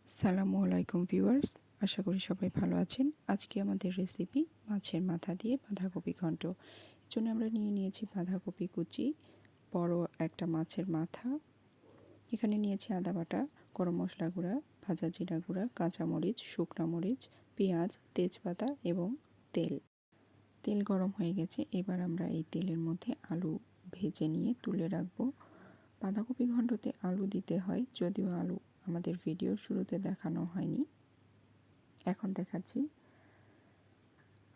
আসসালামু আলাইকুম ভিউয়ার্স, আশা করি সবাই ভালো আছেন। আজকে আমাদের রেসিপি মাছের মাথা দিয়ে বাঁধাকপি ঘন্ট। এর জন্য আমরা নিয়ে নিয়েছি বাঁধাকপি কুচি, বড় একটা মাছের মাথা, এখানে নিয়েছি আদা বাটা, গরম মশলা গুঁড়া, ভাজা জিরা গুঁড়া, কাঁচামরিচ, শুকনো মরিচ, পেঁয়াজ, তেজপাতা এবং তেল। তেল গরম হয়ে গেছে, এবার আমরা এই তেলের মধ্যে আলু ভেজে নিয়ে তুলে রাখবো। বাঁধাকপি ঘন্টতে আলু দিতে হয়, যদিও আলু আমাদের ভিডিওর শুরুতে দেখানো হয়নি, এখন দেখাচ্ছি।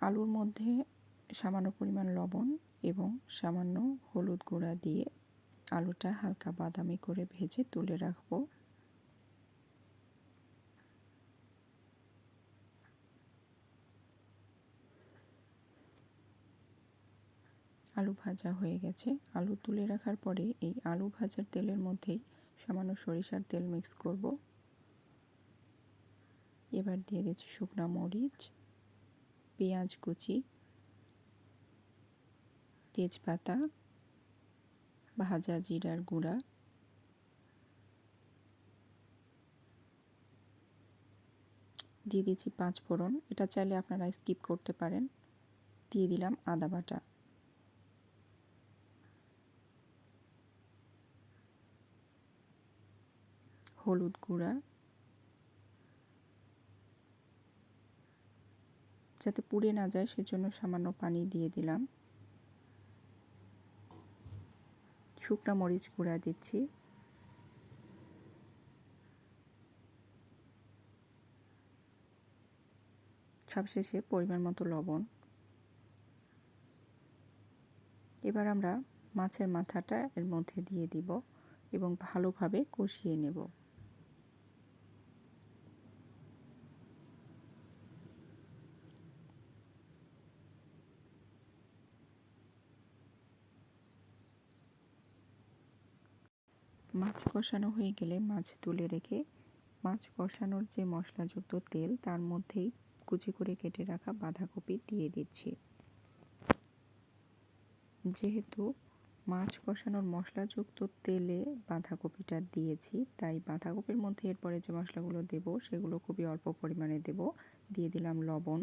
আলুর মধ্যে সামান্য পরিমাণ লবণ এবং সামান্য হলুদ গুঁড়া দিয়ে আলুটা হালকা বাদামি করে ভেজে তুলে রাখব। আলু ভাজা হয়ে গেছে। আলু তুলে রাখার পরে এই আলু ভাজার তেলের মধ্যেই সামান্য সরিষার তেল মিক্স করব। এবার দিয়ে দিচ্ছি শুকনো মরিচ, পেঁয়াজ কুচি, তেজপাতা, ভাজা জিরার গুঁড়া, দিয়ে দিচ্ছি 5 ফোড়ন, এটা চাইলে আপনারা স্কিপ করতে পারেন। দিয়ে দিলাম আদা বাটা, হলুদ গুঁড়া, যাতে পুড়ে না যায় সেজন্য সামান্য পানি দিয়ে দিলাম। শুকনো মরিচ গুঁড়া দিচ্ছি, সবশেষে পরিমাণ মতো লবণ। এবার আমরা মাছের মাথাটা এর মধ্যে দিয়ে দিব এবং ভালোভাবে কষিয়ে নেব। মাছ কষানো হয়ে গেলে মাছ তুলে রেখে মাছ কষানোর যে মশলাযুক্ত তেল তার মধ্যেই কুচি করে কেটে রাখা বাঁধাকপি দিয়ে দিচ্ছি। যেহেতু মাছ কষানোর মশলাযুক্ত তেলে বাঁধাকপিটা দিয়েছি, তাই বাঁধাকপির মধ্যে এরপরে যে মশলাগুলো দেব সেগুলো খুবই অল্প পরিমাণে দেব। দিয়ে দিলাম লবণ,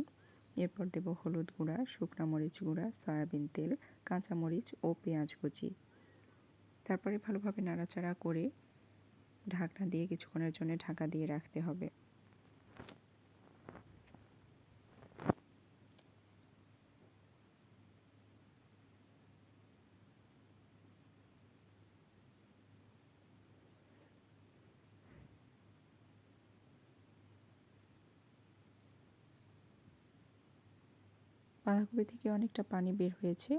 এরপর দেব হলুদ গুঁড়া, শুকনো মরিচ গুঁড়া, সয়াবিন তেল, কাঁচামরিচ ও পেঁয়াজ কুচি। তারপরে ভালোভাবে নাড়াচাড়া করে ঢাকনা দিয়ে কিছুক্ষণের জন্য ঢাকা দিয়ে রাখতে হবে। বাঁধাকপি থেকে অনেকটা পানি বের হয়েছে,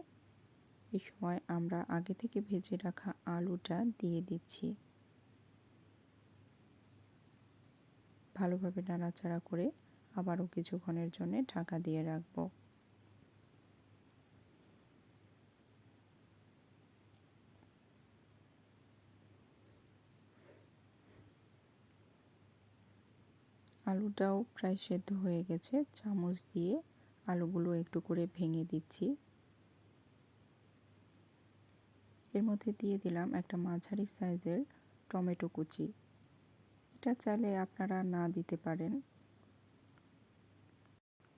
এই সময় আমরা আগে থেকে ভেজে রাখা আলুটা দিয়ে দিচ্ছি। ভালোভাবে নাড়াচাড়া করে আবারও কিছুক্ষণের জন্য ঢাকা দিয়ে রাখব। আলুটাও প্রায় সেদ্ধ হয়ে গেছে, চামচ দিয়ে আলুগুলো একটু করে ভেঙে দিচ্ছি। এর মধ্যে দিয়ে দিলাম একটা মাঝারি সাইজের টমেটো কুচি, এটা চাইলে আপনারা না দিতে পারেন,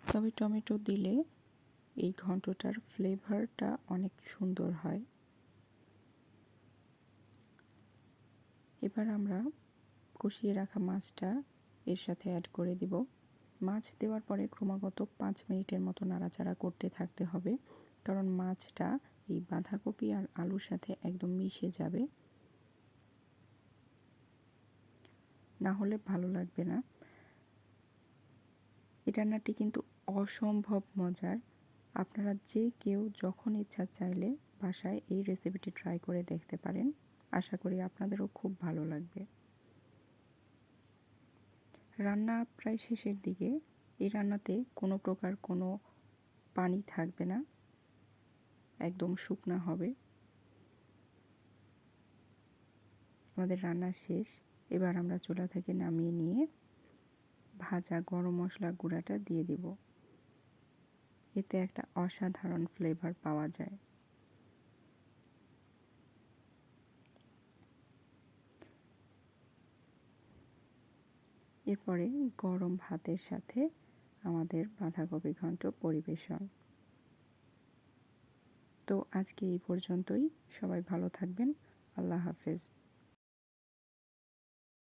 তবে টমেটো দিলে এই ঘন্টটার ফ্লেভারটা অনেক সুন্দর হয়। এবার আমরা কষিয়ে রাখা মাছটা এর সাথে অ্যাড করে দিব। মাছ দেওয়ার পরে ক্রমাগত 5 মিনিটের মতো নাড়াচাড়া করতে থাকতে হবে, কারণ মাছটা এই বাঁধাকপি আর আলুর সাথে একদম মিশে যাবে, না হলে ভালো লাগবে না। এই রান্নাটি কিন্তু অসম্ভব মজার। আপনারা যে কেউ যখন ইচ্ছা চাইলে বাসায় এই রেসিপিটি ট্রাই করে দেখতে পারেন। আশা করি আপনাদেরও খুব ভালো লাগবে। রান্না প্রায় শেষের দিকে। এই রান্নাতে কোনো প্রকার কোনো পানি থাকবে না, একদম শুকনা হবে। আমাদের রান্না শেষ। এবার আমরা চুলা থেকে নামিয়ে নিয়ে ভাজা গরম মশলা গুঁড়াটা দিয়ে দিব। এতে একটা অসাধারণ ফ্লেভার পাওয়া যায়। এরপরে গরম ভাতের সাথে আমাদের বাঁধাকপি ঘন্ট পরিবেশন। তো আজকে এই পর্যন্তই। সবাই ভালো থাকবেন। আল্লাহ হাফেজ।